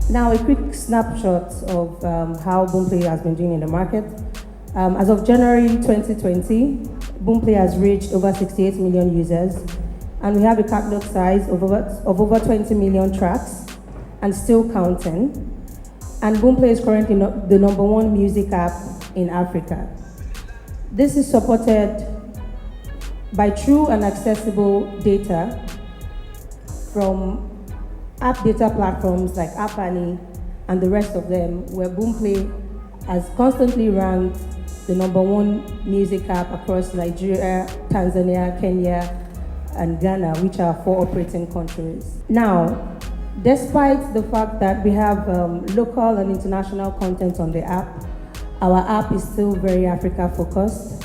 Now, a quick snapshot of how Boomplay has been doing in the market. As of January 2020, Boomplay has reached over 68 million users, and we have a catalog size of over 20 million tracks, and still counting. And Boomplay is currently the #1 music app in Africa. This is supported by true and accessible data from app data platforms like App Annie and the rest of them, where Boomplay has constantly ranked the #1 music app across Nigeria, Tanzania, Kenya, and Ghana, which are 4 operating countries. Now, despite the fact that we have local and international content on the app, our app is still very Africa focused.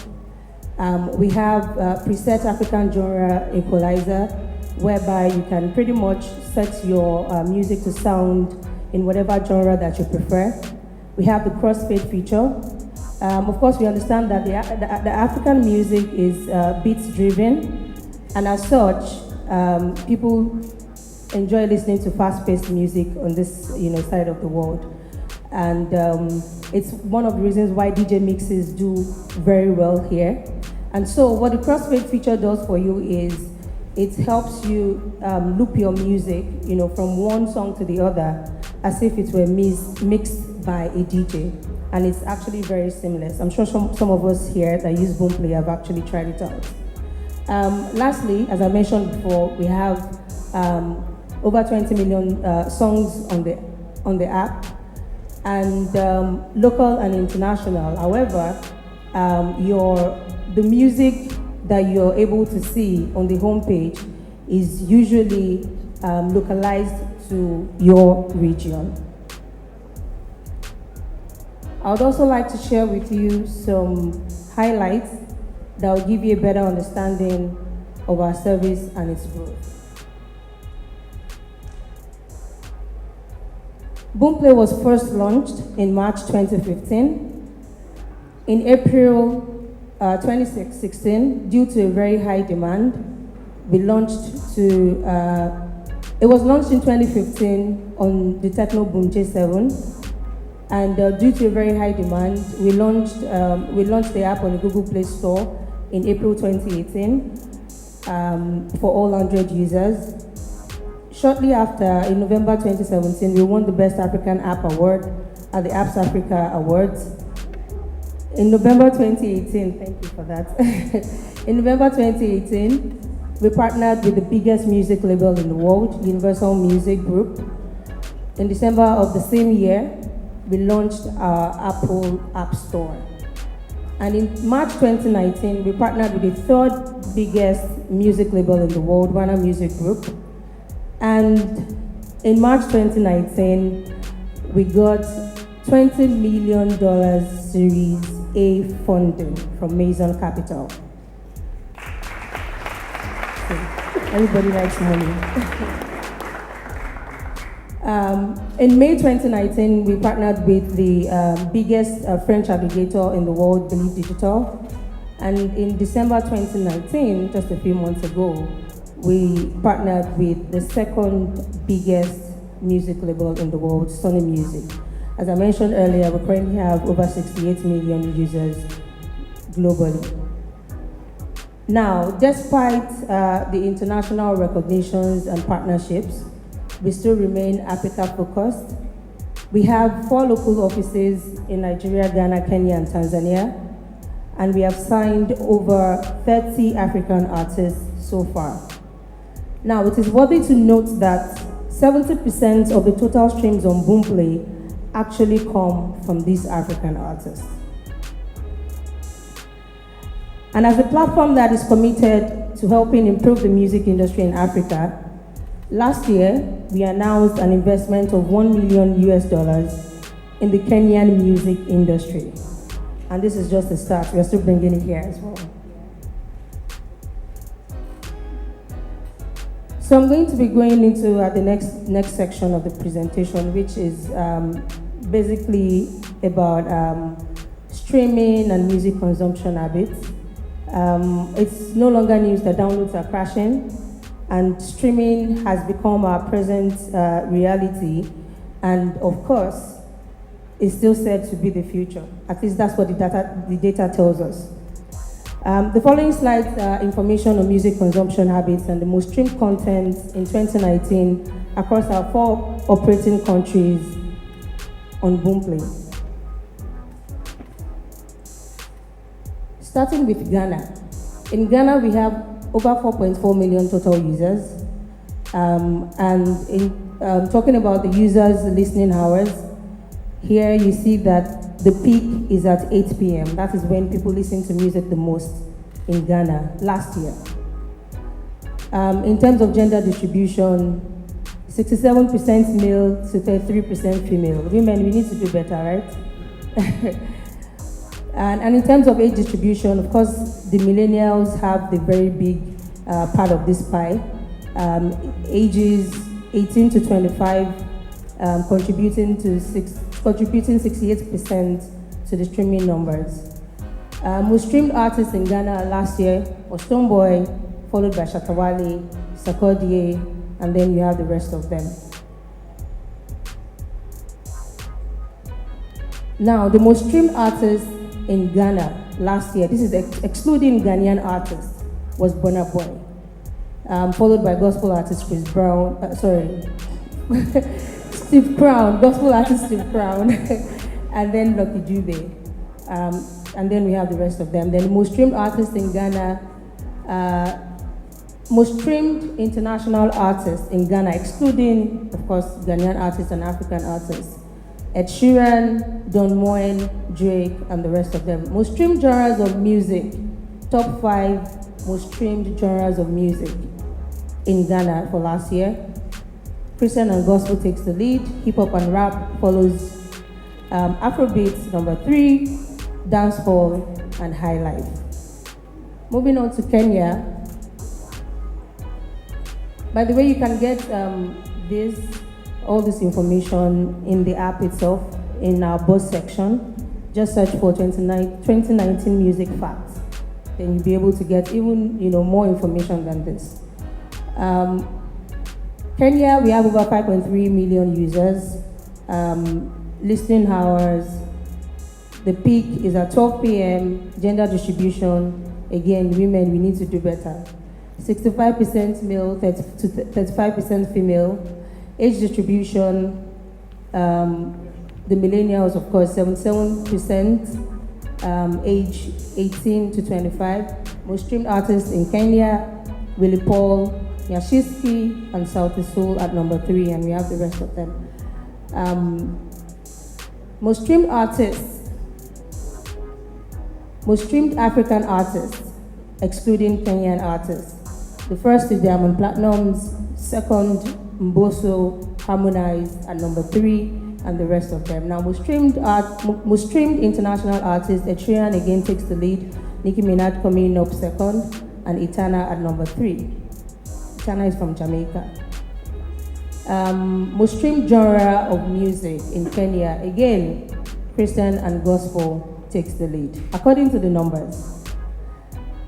We have preset African genre equalizer, whereby you can pretty much set your music to sound in whatever genre that you prefer. We have the crossfade feature. Of course, we understand that the African music is beats driven, and as such, people enjoy listening to fast-paced music on this side of the world. And it's one of the reasons why DJ mixes do very well here. And so what the crossfade feature does for you is it helps you loop your music, from one song to the other, as if it were mixed by a DJ. And it's actually very seamless. I'm sure some of us here that use Boomplay have actually tried it out. Lastly, as I mentioned before, we have over 20 million songs on the app, and local and international. However, the music that you're able to see on the homepage is usually localized to your region. I would also like to share with you some highlights that will give you a better understanding of our service and its growth. Boomplay was first launched in March 2015. In April 2016, due to a very high demand, it was launched in 2015 on the Techno Boom J7, and due to a very high demand, we launched the app on the Google Play Store in April 2018 for all Android users. Shortly after, in November 2017, we won the Best African App Award at the Apps Africa Awards. In November 2018, thank you for that. In November 2018, we partnered with the biggest music label in the world, Universal Music Group. In December of the same year, we launched our Apple App Store. And in March 2019, we partnered with the 3rd biggest music label in the world, Warner Music Group. And in March 2019, we got $20 million Series A funding from Mason Capital. So everybody likes money. In May 2019, we partnered with the biggest French aggregator in the world, Believe Digital. And in December 2019, just a few months ago, we partnered with the 2nd biggest music label in the world, Sony Music. As I mentioned earlier, we currently have over 68 million users globally. Now, despite the international recognitions and partnerships, we still remain Africa-focused. We have 4 local offices in Nigeria, Ghana, Kenya, and Tanzania, and we have signed over 30 African artists so far. Now, it is worthy to note that 70% of the total streams on Boomplay actually come from these African artists. And as a platform that is committed to helping improve the music industry in Africa, last year, we announced an investment of $1 million in the Kenyan music industry. And this is just the start. We're still bringing it here as well. So I'm going to be going into the next section of the presentation, which is basically about streaming and music consumption habits. It's no longer news that downloads are crashing, and streaming has become our present reality and of course, is still said to be the future. At least that's what the data tells us. The following slides are information on music consumption habits and the most streamed content in 2019 across our 4 operating countries on Boomplay. Starting with Ghana. In Ghana, we have over 4.4 million total users. And in talking about the users' listening hours, here you see that the peak is at 8 p.m. That is when people listen to music the most in Ghana last year. In terms of gender distribution, 67% male to 33% female. Women, we need to do better, right? and in terms of age distribution, of course, the millennials have the very big part of this pie. Ages 18 to 25 contributing 68% to the streaming numbers. Most streamed artists in Ghana last year was Stonebwoy, followed by Shatawale, Sarkodie, and then you have the rest of them. Now, the most streamed artist in Ghana last year, this is excluding Ghanaian artists, was Burna Boy, followed by gospel artist Chris Brown, Steve Crown, gospel artist Steve Crown, and then Lucky Dube. And then we have the rest of them. Then the most streamed artists in Ghana, most streamed international artists in Ghana, excluding, of course, Ghanaian artists and African artists. Ed Sheeran, Don Moen, Drake, and the rest of them. Most streamed genres of music, top 5 most streamed genres of music in Ghana for last year. Christian and gospel takes the lead, hip hop and rap follows, Afrobeat number 3, dancehall and high life. Moving on to Kenya. By the way, you can get all this information in the app itself, in our buzz section. Just search for 2019 music facts. Then you'll be able to get even more information than this. Kenya, we have over 5.3 million users. Listening hours, the peak is at 12 p.m. Gender distribution, again, women, we need to do better. 65% male, 35% female. Age distribution, the millennials, of course, 77%, age 18 to 25. Most streamed artists in Kenya, Willie Paul, Nyashinski, and Sauti Sol at number 3, and we have the rest of them. Most streamed artists, most streamed African artists, excluding Kenyan artists. The first is Diamond Platnumz, second, Mbosso, Harmonize at number 3, and the rest of them. Now, most streamed international artists, Ed Sheeran again takes the lead, Nicki Minaj coming up second, and Etana at number 3. Etana is from Jamaica. Most streamed genre of music in Kenya, again, Christian and gospel takes the lead, according to the numbers.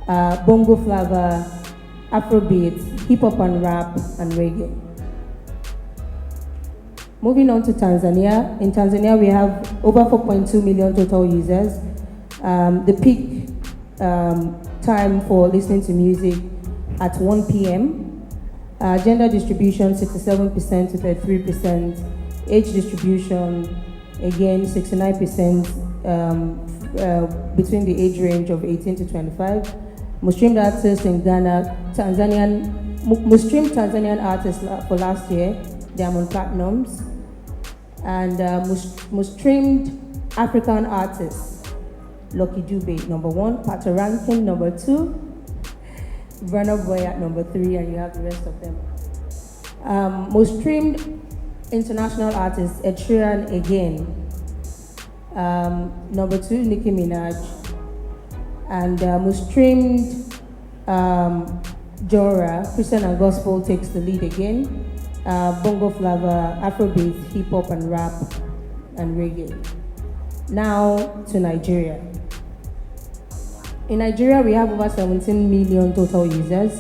Bongo flava, Afrobeat, hip hop and rap, and reggae. Moving on to Tanzania. In Tanzania, we have over 4.2 million total users. The peak time for listening to music at 1 p.m. Gender distribution, 67% to 33%. Age distribution, again, 69% between the age range of 18 to 25. Most streamed artists in Ghana, most streamed Tanzanian artists for last year, Diamond Platnumz. And most streamed African artists, Lucky Dube, number 1, Pato Rankin, number 2, Burna Boy at number 3, and you have the rest of them. Most streamed international artists, Ed Sheeran again, number 2, Nicki Minaj, and most streamed genre, Christian and gospel takes the lead again. Bongo flava, Afrobeat, hip hop and rap, and reggae. Now to Nigeria. In Nigeria, we have over 17 million total users.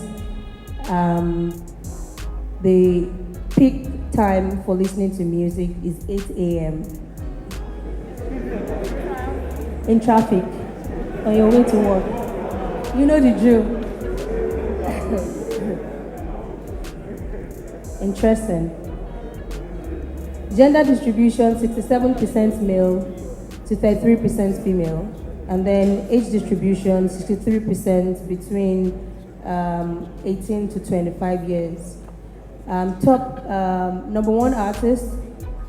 The peak time for listening to music is 8 a.m. in traffic on your way to work. You know the drill. Interesting. Gender distribution 67% male to 33% female. And then age distribution 63% between 18 to 25 years. Top number one artist,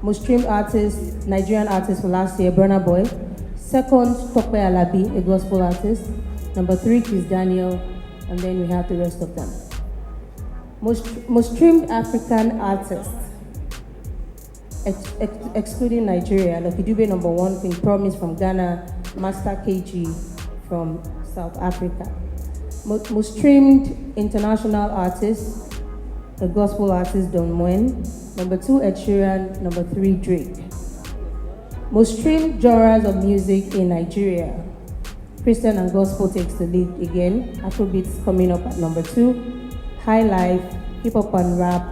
most streamed artist, Nigerian artist for last year, Burna Boy. Second, Tope Alabi, a gospel artist. Number 3, Kiss Daniel, and then we have the rest of them. Most streamed African artist, excluding Nigeria, Lucky Dube number 1, King Promise from Ghana, Master KG from South Africa. Most streamed international artist, a gospel artist, Don Moen. Number 2, Ed Sheeran. Number 3, Drake. Most streamed genres of music in Nigeria. Christian and gospel takes the lead again. Afrobeats coming up at number 2. High life, hip hop and rap,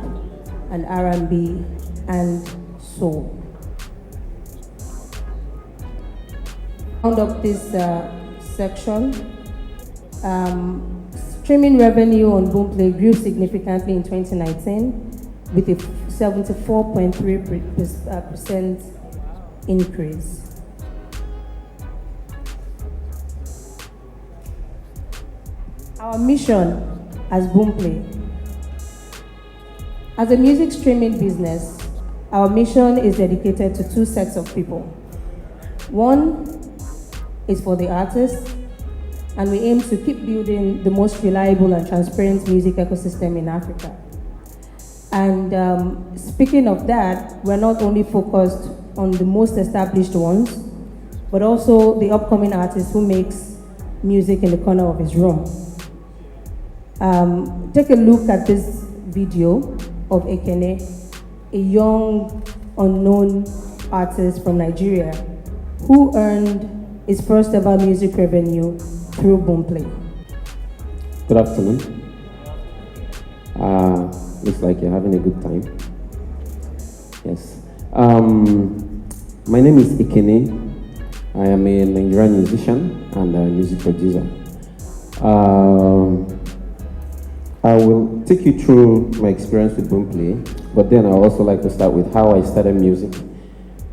and R&B, and soul. Round up this section. Streaming revenue on Boomplay grew significantly in 2019 with a 74.3% increase. Our mission as Boomplay. As a music streaming business, our mission is dedicated to 2 sets of people. One is for the artists, and we aim to keep building the most reliable and transparent music ecosystem in Africa. And speaking of that, we're not only focused on the most established ones, but also the upcoming artist who makes music in the corner of his room. Take a look at this video of Ekene, a young, unknown artist from Nigeria who earned his first ever music revenue through Boomplay. Good afternoon. Looks like you're having a good time. Yes. My name is Ikene. I am a Nigerian musician and a music producer. I will take you through my experience with Boomplay, but then I also like to start with how I started music.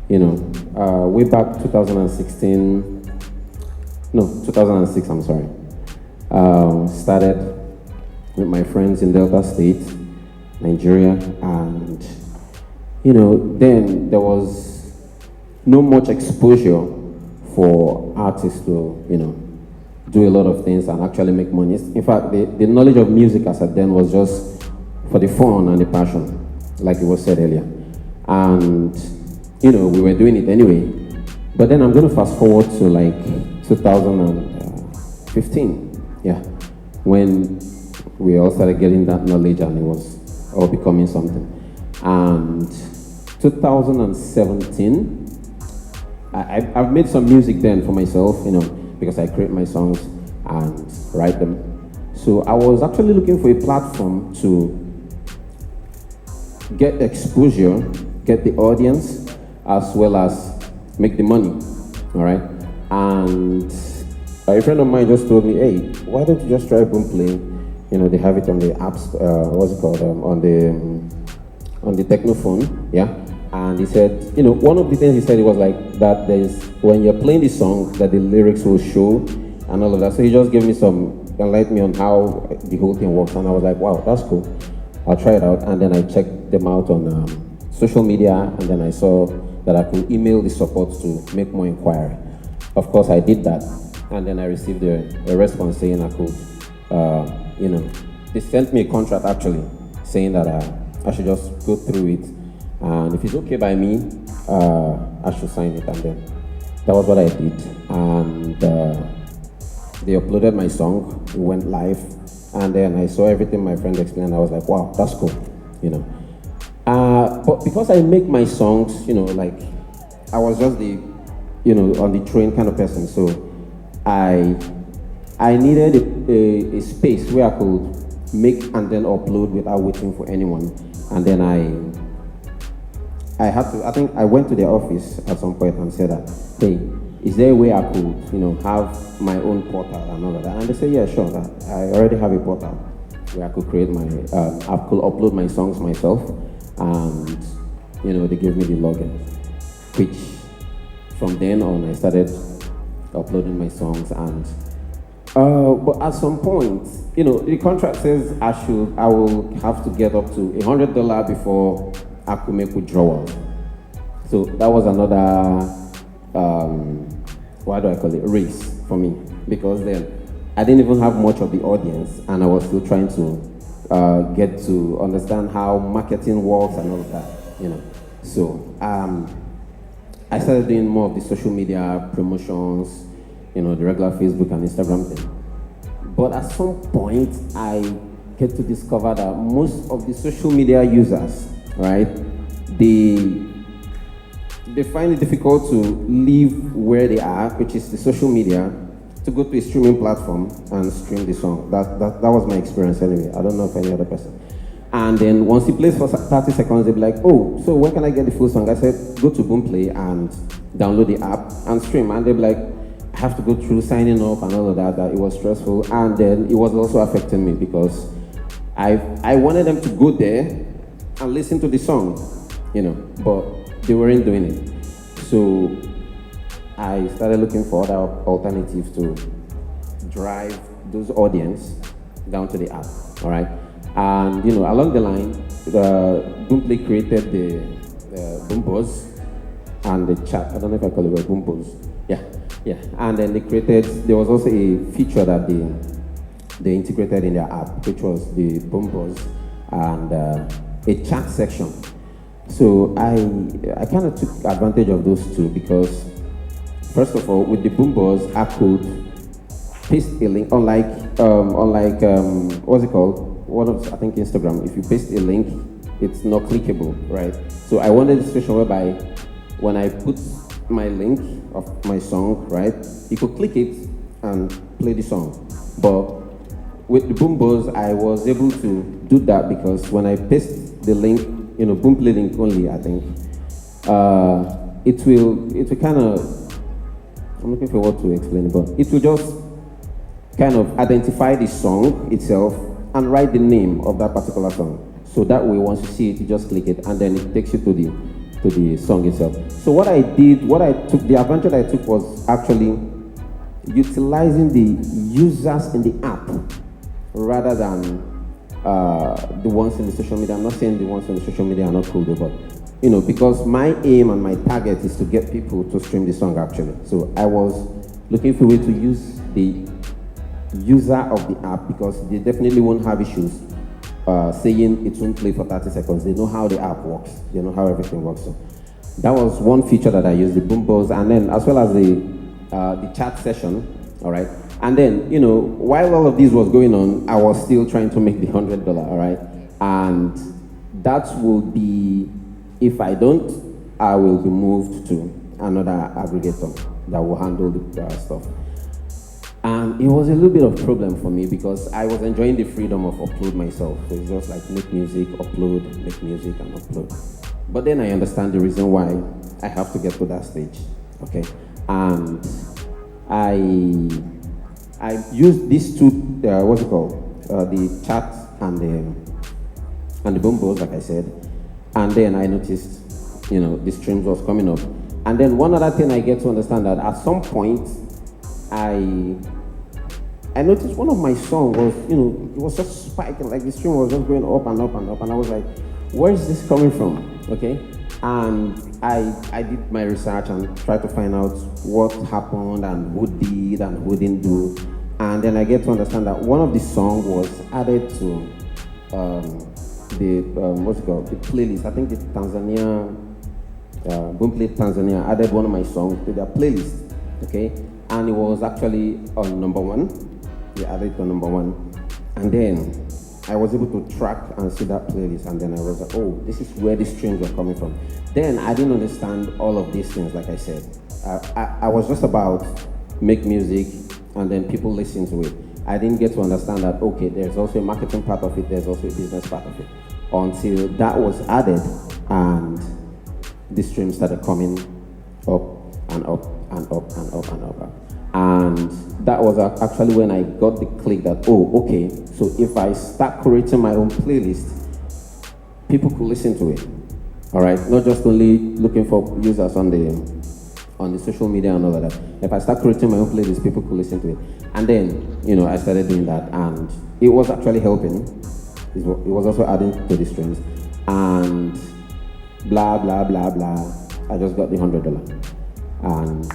You know, way back 2016. No, 2006, I'm sorry. Started with my friends in Delta State, Nigeria, and, you know, then there was no much exposure for artists to, you know, do a lot of things and actually make money. In fact, the knowledge of music as at then was just for the fun and the passion, like it was said earlier. And, you know, we were doing it anyway. But then I'm going to fast forward to like 2015, yeah, when we all started getting that knowledge and it was all becoming something. And 2017, I've made some music then for myself, you know, because I create my songs and write them. So I was actually looking for a platform to get exposure, get the audience, as well as make the money, all right? And a friend of mine just told me, hey, why don't you just try Boomplay? You know, they have it on the apps, what's it called, on the Technophone, yeah? And he said, you know, one of the things he said, it was like that there's, when you're playing the song, that the lyrics will show and all of that. So he just gave me enlightened me on how the whole thing works. And I was like, wow, that's cool. I'll try it out. And then I checked them out on social media, and then I saw that I could email the support to make more inquiry. Of course, I did that. And then I received a response saying I could, you know, they sent me a contract actually, saying that I should just go through it. And if it's okay by me, I should sign it. And then that was what I did. And they uploaded my song, it went live. And then I saw everything my friend explained. I was like, wow, that's cool, you know. But because I make my songs, you know, like, I was just the, you know, on the train kind of person. So I needed a space where I could make and then upload without waiting for anyone. And then I I think I went to their office at some point and said that, hey, is there a way I could, have my own portal and all of that? And they said, yeah, sure, that I already have a portal where I could create I could upload my songs myself, and, they gave me the login, which from then on I started uploading my songs. And but at some point, the contract says I will have to get up to $100 before I could make withdrawals. So that was another why do I call it, race for me, because then I didn't even have much of the audience, and I was still trying to get to understand how marketing works and all of that, So I started doing more of the social media promotions, the regular Facebook and Instagram thing. But at some point, I get to discover that most of the social media users, right, they find it difficult to leave where they are, which is the social media, to go to a streaming platform and stream the song. That was my experience anyway. I don't know if any other person. And then once he plays for 30 seconds, they'll be like, oh, so where can I get the full song? I said, go to Boomplay and download the app and stream. And they'll be like, I have to go through signing up and all of that it was stressful. And then it was also affecting me because I wanted them to go there and listen to the song, but they weren't doing it. So I started looking for other alternatives to drive those audience down to the app, all right? And, along the line, Boomplay created the Boombos and the chat. I don't know if I call it Boombos. Yeah. And then there was also a feature that they integrated in their app, which was the Boombos and a chat section. So I kind of took advantage of those two because, first of all, with the Boombos, I could paste a link, unlike what's it called? I think Instagram. If you paste a link, it's not clickable, right? So I wanted a situation whereby when I put my link of my song, right, you could click it and play the song. But with the Boombos, I was able to do that because when I paste the link, Boomplay link only, I think, it will kind of, I'm looking for what to explain it, but it will just kind of identify the song itself and write the name of that particular song. So that way, once you see it, you just click it, and then it takes you to the song itself. So the advantage I took was actually utilizing the users in the app rather than the ones in the social media. I'm not saying the ones in the social media are not cool, but because my aim and my target is to get people to stream the song actually. So I was looking for a way to use the user of the app because they definitely won't have issues saying it won't play for 30 seconds. They know how the app works. They know how everything works. So that was one feature that I used, the Boombos, and then as well as the chat session, all right? And then, while all of this was going on, I was still trying to make the $100, all right? And that will be, if I don't, I will be moved to another aggregator that will handle the stuff. And it was a little bit of a problem for me because I was enjoying the freedom of upload myself. So it's just like make music, upload, make music, and upload. But then I understand the reason why I have to get to that stage, okay? And I used these two, the chat and the Boombos, like I said. And then I noticed, the streams was coming up. And then one other thing I get to understand that at some point, I noticed one of my songs was, it was just spiking, like the stream was just going up and up and up, and I was like, where is this coming from, okay? And I did my research and tried to find out what happened and who did and who didn't do, and then I get to understand that one of the songs was added to the playlist. I think the Boomplay Tanzania added one of my songs to their playlist, okay? And it was actually on number 1. They added it to number 1. And then I was able to track and see that playlist, and then I was like, oh, this is where the streams were coming from. Then I didn't understand all of these things, like I said. I was just about make music, and then people listen to it. I didn't get to understand that, okay, there's also a marketing part of it, there's also a business part of it. Until that was added, and the streams started coming up and up and up and up and up. And that was actually when I got the click that, oh, okay, so if I start creating my own playlist, people could listen to it, all right? Not just only looking for users on the social media and all of that. If I start creating my own playlist, people could listen to it. And then, I started doing that, and it was actually helping. It was also adding to the streams, and blah, blah, blah, blah. I just got the $100, and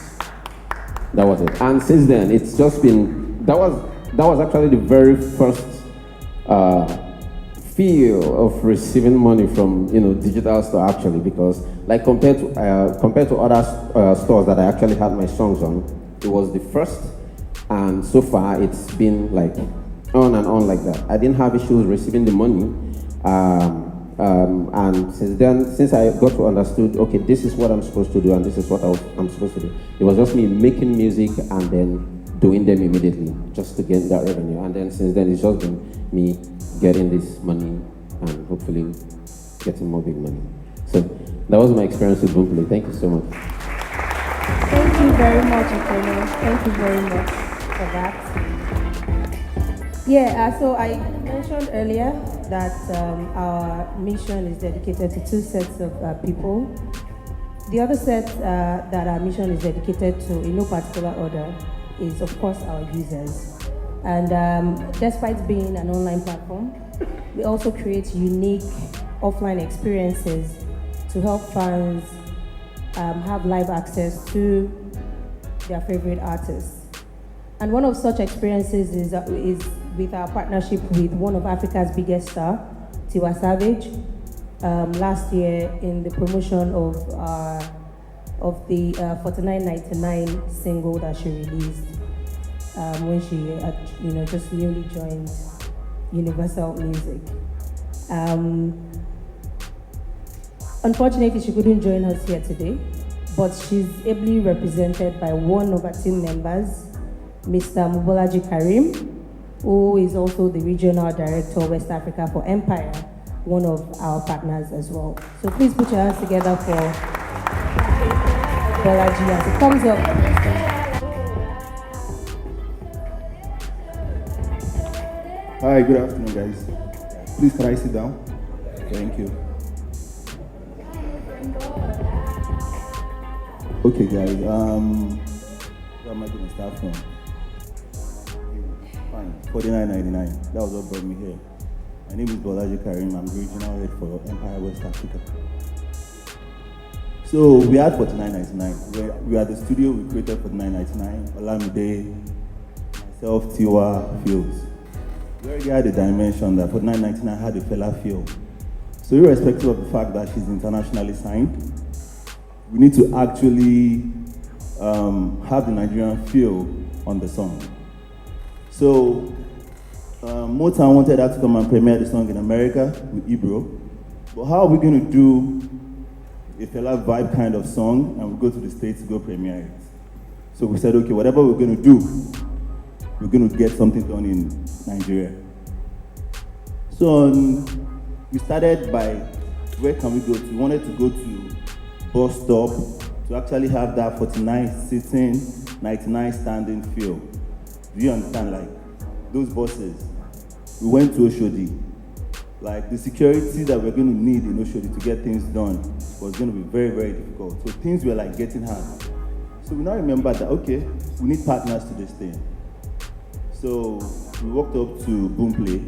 that was it. And since then, it's just been, that was actually the very first feel of receiving money from digital store, actually, because like compared to other stores that I actually had my songs on, it was the first, and so far it's been like on and on like that. I didn't have issues receiving the money, and since I got to understood, okay, this is what I'm supposed to do and this is what I'm supposed to do. It was just me making music and then doing them immediately just to get that revenue. And then since then, it's just been me getting this money and hopefully getting more big money. So that was my experience with Boomplay. Thank you so much. Thank you very much, Antonio. Thank you very much for that. Yeah, so I mentioned earlier that our mission is dedicated to two sets of people. The other set that our mission is dedicated to, in no particular order, is of course our users. And despite being an online platform, we also create unique offline experiences to help fans have live access to their favorite artists. And one of such experiences is with our partnership with one of Africa's biggest stars, Tiwa Savage, last year in the promotion of the 49.99 single that she released when she just newly joined Universal Music. Unfortunately, she couldn't join us here today, but she's ably represented by one of our team members, Mr. Mubolaji Karim, who is also the Regional Director West Africa for Empire, one of our partners as well. So please put your hands together for Bolaji as it comes up. Hi, good afternoon, guys. Please, can I sit down? Thank you. Okay, guys. Where am I going to start from? Fine. 49.99. That was what brought me here. My name is Bolaji Karim. I'm the regional head for Empire West Africa. So we had 49.99. We at the studio. We created 49.99. Olamide, myself, Tiwa, Fields. We already had a dimension that 49.99 had a fella feel. So irrespective of the fact that she's internationally signed, we need to actually have the Nigerian feel on the song. So Motown wanted her to come and premiere the song in America with Ibro. But how are we going to do a fella vibe kind of song and we go to the States to go premiere it? So we said, okay, whatever we're going to do, we're going to get something done in Nigeria. So we started by, where can we go to? We wanted to go to bus stop to actually have that 49 sitting, 99 standing feel. Do you understand? Like those buses. We went to Oshodi. Like the security that we're going to need in Oshodi to get things done was going to be very, very difficult. So things were like getting hard. So we now remember that, okay, we need partners to this thing. So we walked up to Boomplay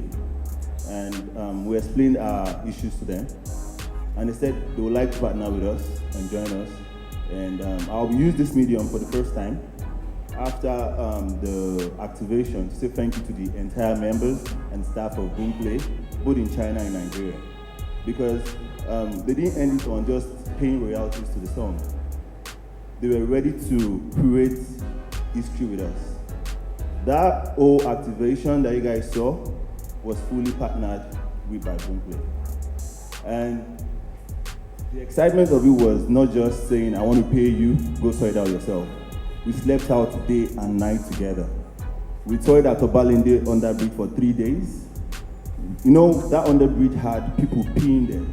and we explained our issues to them. And they said they would like to partner with us and join us. And I'll use this medium for the first time after the activation to say thank you to the entire members and staff of Boomplay, both in China and Nigeria. Because they didn't end it on just paying royalties to the song. They were ready to create history with us. That whole activation that you guys saw was fully partnered with by Boomplay. And the excitement of it was not just saying, I want to pay you, go sort it out yourself. We slept out day and night together. We toured at Obalende underbridge for 3 days. You know, that underbridge had people peeing there.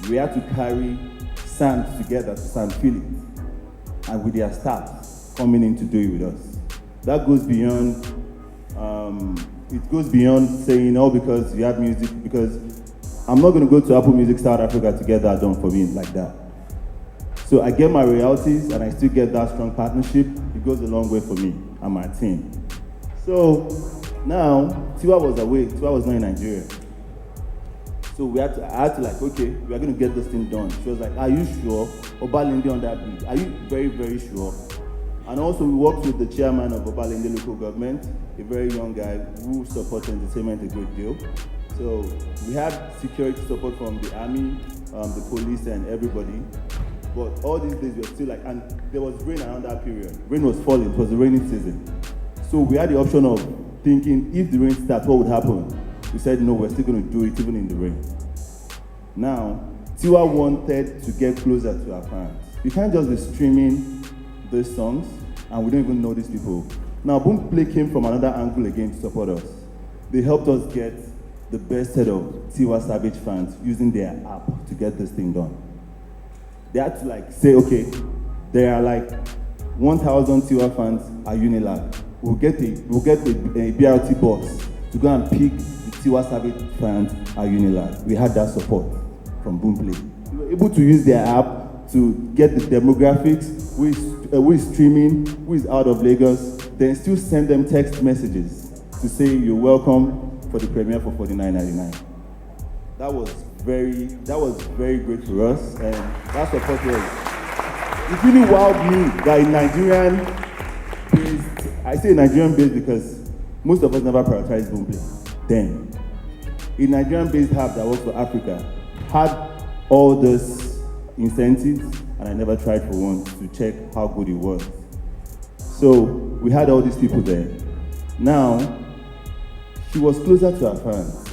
We had to carry sound together, to sound feel it, and with their staff coming in to do it with us. That goes beyond, it goes beyond saying, oh, because you have music, because I'm not going to go to Apple Music South Africa to get that done for me like that. So I get my royalties and I still get that strong partnership. It goes a long way for me and my team. So now, Tiwa was away, Tiwa was not in Nigeria. So I had to like, okay, we are going to get this thing done. She was like, are you sure? Obalende on that beat. Are you very, very sure? And also we worked with the chairman of Obalende local government, a very young guy who supports entertainment a great deal. So we had security support from the army, the police and everybody. But all these days we were still like, and there was rain around that period. Rain was falling, it was the rainy season. So we had the option of thinking, if the rain starts, what would happen? We said, no, we're still going to do it even in the rain. Now, Tiwa wanted to get closer to our fans. You can't just be streaming these songs and we don't even know these people. Now, Boomplay came from another angle again to support us. They helped us get the best set of Tiwa Savage fans using their app to get this thing done. They had to like say, okay, there are like 1,000 Tiwa fans at Unilag. We'll get a BRT bus to go and pick the Tiwa Savage fans at Unilag. We had that support from Boomplay. We were able to use their app to get the demographics, who is streaming, who is out of Lagos, then still send them text messages to say you're welcome for the premiere for $49.99. That was very great for us, and that support was, it really wowed me that in Nigerian based, I say Nigerian based because most of us never prioritized Boomplay then. A Nigerian based hub that works for Africa had all those incentives, and I never tried for one to check how good it was. So we had all these people there. Now, she was closer to her fans.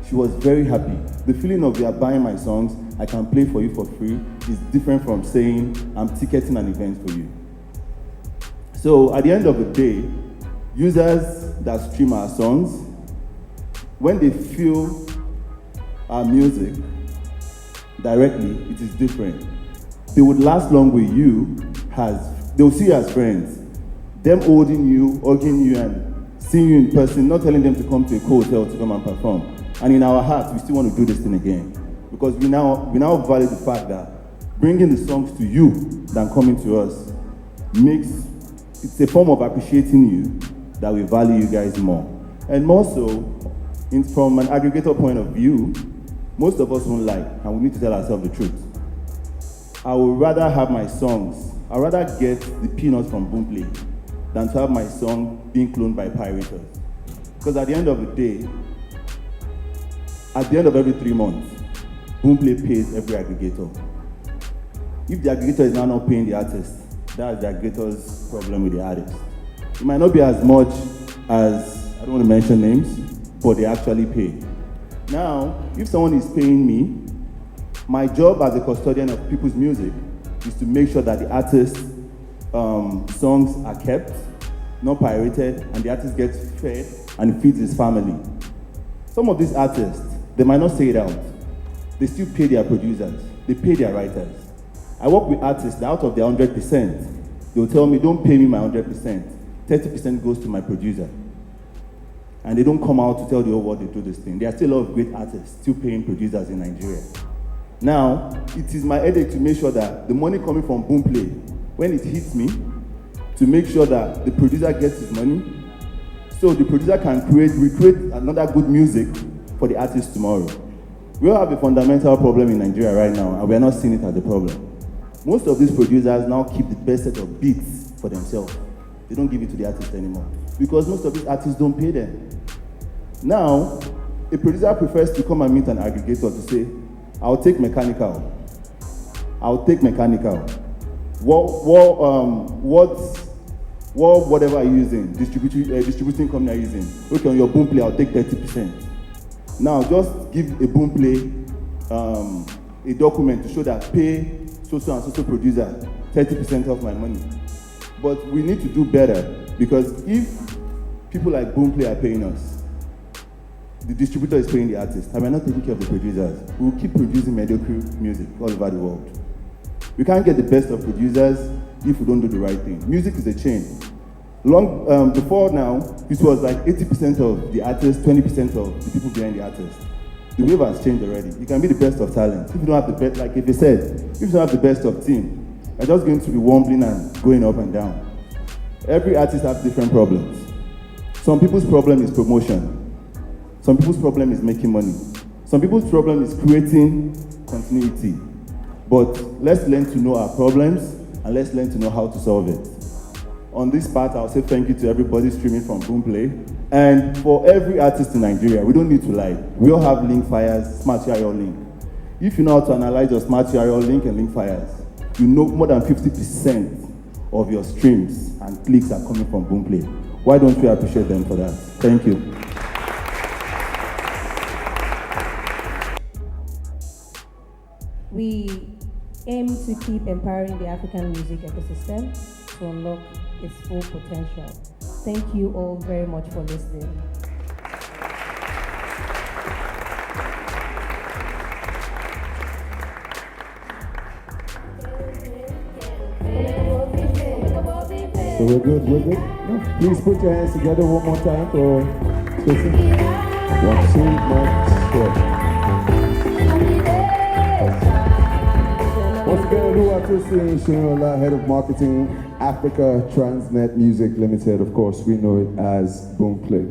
She was very happy. The feeling of you are buying my songs, I can play for you for free, is different from saying I'm ticketing an event for you. So at the end of the day, users that stream our songs, when they feel our music directly, it is different. They would last long with you they will see you as friends. Them holding you, hugging you, and seeing you in person, not telling them to come to a hotel to come and perform. And in our hearts, we still want to do this thing again. Because we now value the fact that bringing the songs to you than coming to us it's a form of appreciating you that we value you guys more. And more so, from an aggregator point of view, most of us won't like, and we need to tell ourselves the truth. I would rather have my songs, I'd rather get the peanuts from Boomplay than to have my song being cloned by pirates. Because at the end of the day, at the end of every 3 months, Boomplay pays every aggregator. If the aggregator is now not paying the artist, that's the aggregator's problem with the artist. It might not be as much as, I don't want to mention names, but they actually pay. Now, if someone is paying me, my job as a custodian of people's music is to make sure that the artist's songs are kept, not pirated, and the artist gets fed and feeds his family. Some of these artists, they might not say it out. They still pay their producers. They pay their writers. I work with artists that out of their 100%, they'll tell me, don't pay me my 100%. 30% goes to my producer. And they don't come out to tell the whole world they do this thing. There are still a lot of great artists still paying producers in Nigeria. Now, it is my headache to make sure that the money coming from Boomplay, when it hits me, to make sure that the producer gets his money, so the producer can recreate another good music for the artist tomorrow. We all have a fundamental problem in Nigeria right now, and we are not seeing it as a problem. Most of these producers now keep the best set of beats for themselves. They don't give it to the artist anymore, because most of these artists don't pay them. Now, a producer prefers to come and meet an aggregator to say, I'll take mechanical. Whatever are you using, distributing company are using. Okay, on your Boomplay, I'll take 30%. Now, just give a Boomplay a document to show that pay so-so and so-so producer 30% of my money. But we need to do better, because if people like Boomplay are paying us, the distributor is paying the artist, and we're not taking care of the producers, we will keep producing mediocre music all over the world. We can't get the best of producers if we don't do the right thing. Music is a chain. Long before now, it was like 80% of the artists, 20% of the people behind the artist. The wave has changed already. You can be the best of talent. If you don't have the best, like if you said, if you don't have the best of team, you're just going to be wobbling and going up and down. Every artist has different problems. Some people's problem is promotion. Some people's problem is making money. Some people's problem is creating continuity. But let's learn to know our problems and let's learn to know how to solve it. On this part, I'll say thank you to everybody streaming from Boomplay. And for every artist in Nigeria, we don't need to lie. We all have link fires, smart URL link. If you know how to analyze your smart URL link and link fires, you know more than 50% of your streams and clicks are coming from Boomplay. Why don't we appreciate them for that? Thank you. We aim to keep empowering the African music ecosystem to unlock its full potential. Thank you all very much for listening. So we're good. No, please put your hands together one more time for Tracy. 1, 2, much good. Once again, Oluwatosin Shinola, Head of Marketing, Africa Transnet Music Limited. Of course, we know it as Boomplay.